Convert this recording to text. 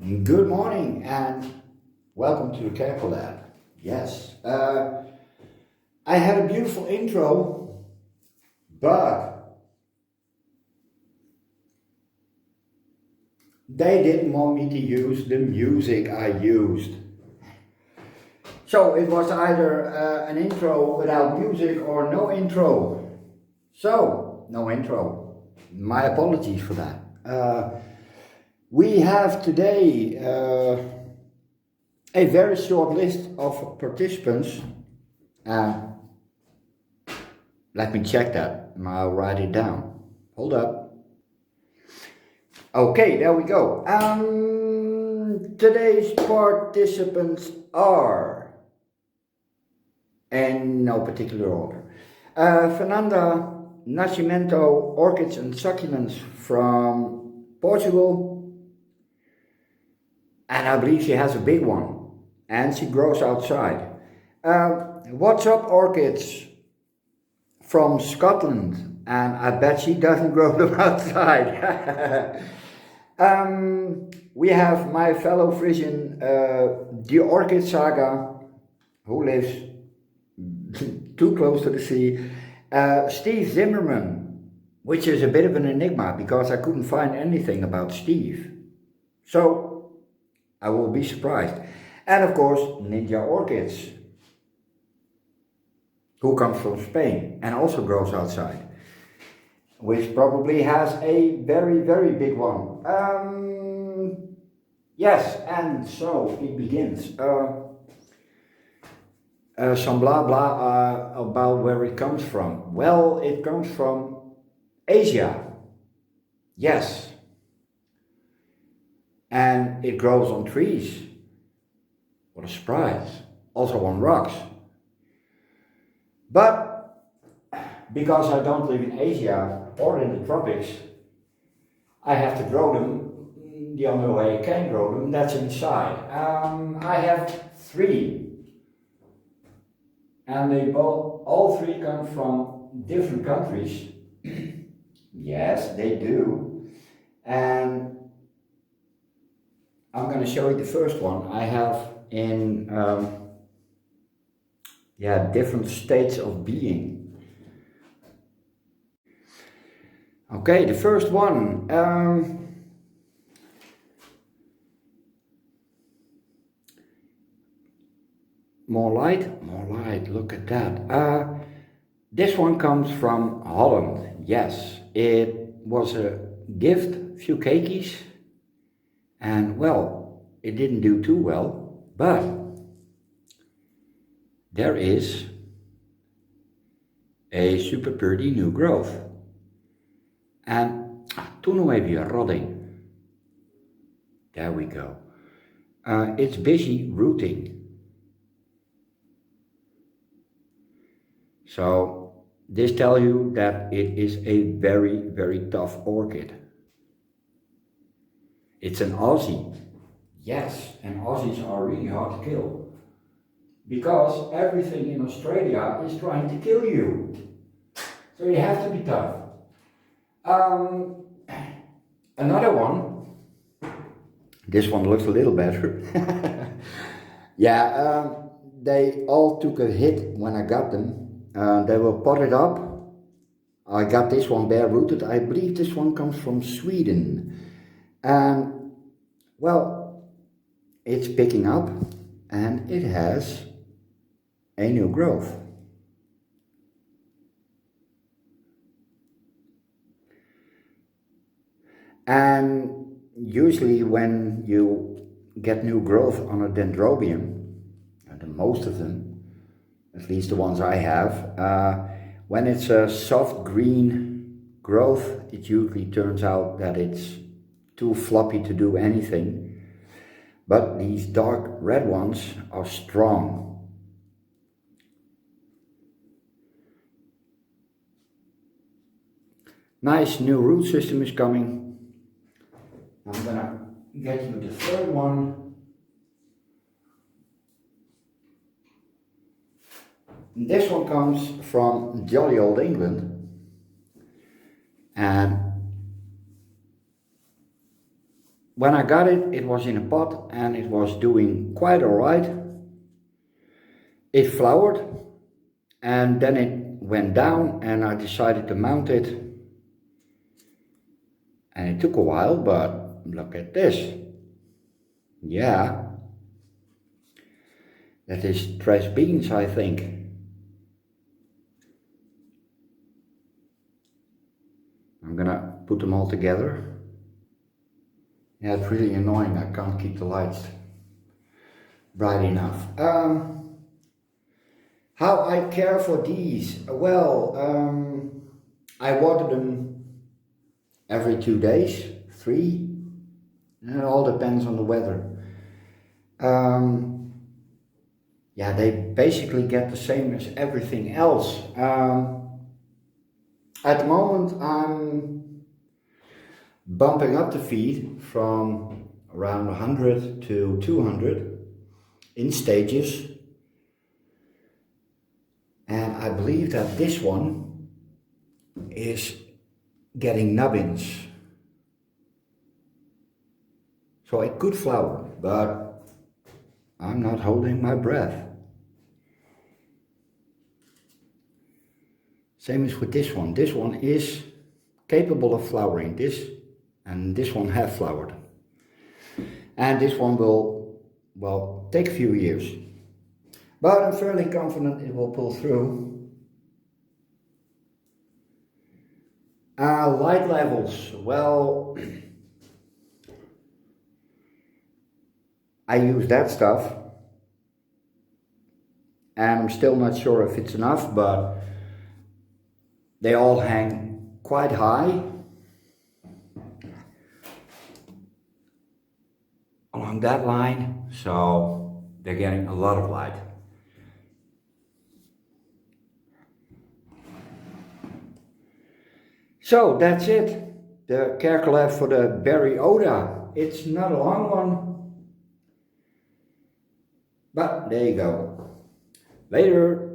Good morning and welcome to the Careful Lab. Yes, I had a beautiful intro, but they didn't want me to use the music I used. So it was either an intro without music or no intro. So, no intro. My apologies for that. We have today a very short list of participants. Let me check that. I'll write it down. Hold up. Okay, there we go. Today's participants are, in no particular order, Fernanda, Nascimento, Orchids and Succulents from Portugal. And I believe she has a big one. And she grows outside. What's up, Orchids? From Scotland. And I bet she doesn't grow them outside. We have my fellow Frisian, the Orchid SaGa, who lives too close to the sea. Steve Zimmerman, which is a bit of an enigma because I couldn't find anything about Steve. So, I will be surprised. And of course, Ninja Orchids, who comes from Spain and also grows outside, which probably has a very, very big one. Yes, and so it begins. Some blah blah about where it comes from. Well, it comes from Asia. Yes. And it grows on trees. What a surprise. Also on rocks. But because I don't live in Asia or in the tropics, I have to grow them the only way I can grow them, that's inside. I have 3. And they all 3 come from different countries. Yes, they do. And I'm going to show you the first one. I have in different states of being. Okay, the first one. More light, look at that. This one comes from Holland. Yes, it was a gift, few cakeys. And well, it didn't do too well, but there is a super pretty new growth. And toen nog even rodding. There we go. It's busy rooting. So this tells you that it is a very, very tough orchid. It's an Aussie. Yes, and Aussies are really hard to kill. Because everything in Australia is trying to kill you. So you have to be tough. Another one. This one looks a little better. They all took a hit when I got them. They were potted up. I got this one bare rooted. I believe this one comes from Sweden. And well, it's picking up and it has a new growth. And usually when you get new growth on a Dendrobium, and most of them, at least the ones I have, when it's a soft green growth, it usually turns out that it's too floppy to do anything. But these dark red ones are strong. Nice new root system is coming. I'm gonna get you the third one. This one comes from jolly old England. And when I got it, it was in a pot and it was doing quite alright. It flowered and then it went down and I decided to mount it. And it took a while, but look at this. Yeah. That is trash beans, I think. I'm gonna put them all together. Yeah, it's really annoying. I can't keep the lights bright enough. How I care for these? Well, I water them every 2 days, 3. It all depends on the weather. Yeah, they basically get the same as everything else. At the moment, I'm bumping up the feed from around 100 to 200 in stages. And I believe that this one is getting nubbins. So it could flower, but I'm not holding my breath. Same as with this one. This one is capable of flowering. This and this one have flowered. And this one will, well, take a few years. But I'm fairly confident it will pull through. Light levels. Well, I use that stuff. And I'm still not sure if it's enough, but they all hang quite high along that line, so they're getting a lot of light. So that's it, the care collab for the Berryoda. It's not a long one, but there you go. Later.